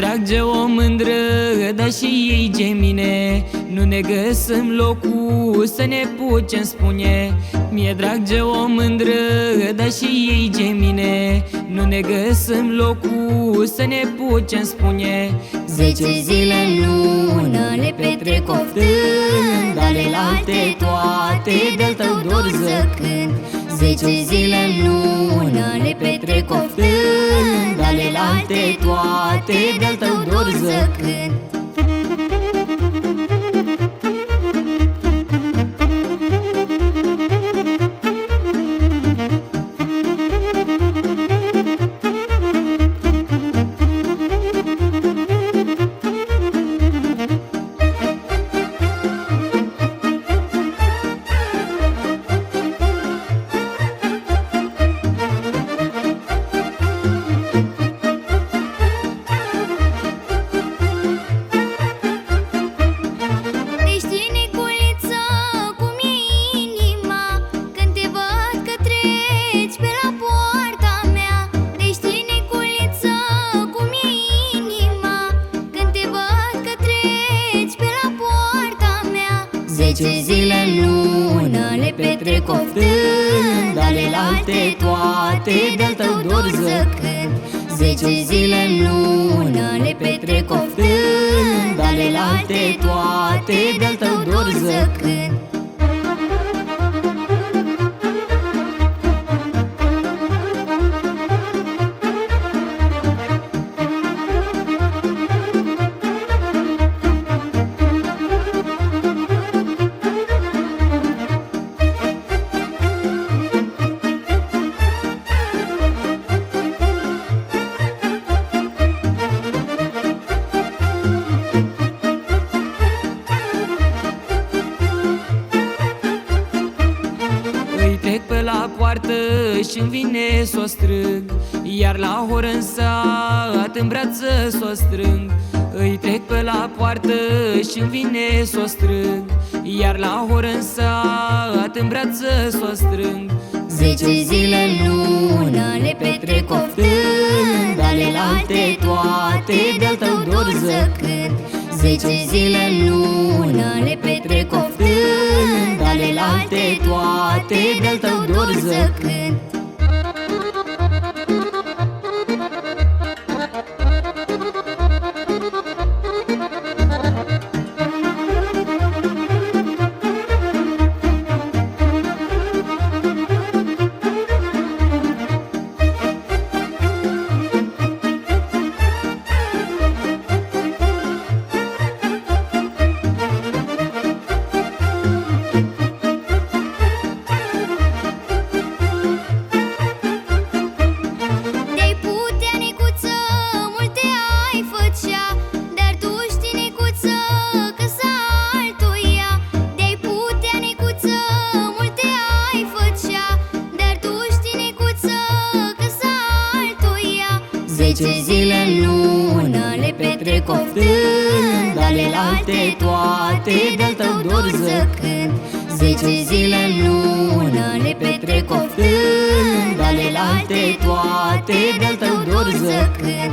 drag ce o mândră, dar și ei ce mine. Nu ne găsim locul să ne putem spune. Mi-e drag ce o mândră, dar și ei ce mine. Nu ne găsim locul să ne putem spune. 10 zile în lună le petrec oftând, ale alte toate de-al tău dor zăcând. 10 zile în lună le petrec oftând, ale alte toate de-al tău dor zăcând. Zece zile în lună le petrec oftând, ale alte toate de-al tău dor zăcând. 10 zile în lună le petrec oftând, ale alte toate de-al tău dor zăcând. Trec pe la poartă și-mi vine s-o strâng, iar la horă în sat în brață s-o strâng. Îi trec pe la poartă și-mi vine s-o strâng, iar la horă în sat în brață s-o strâng. 10 zile în lună le petrec oftând, ale alte toate de-al tău dor zăcând. 10 zile în lună le petrec oftând, ale alte toate de-al tău dor zăcând. Zece zile în lună le petrec oftând, ale alte toate de-al tău dor zăcând. 10 zile în lună le petrec oftând, ale alte toate de-al tău dor zăcând.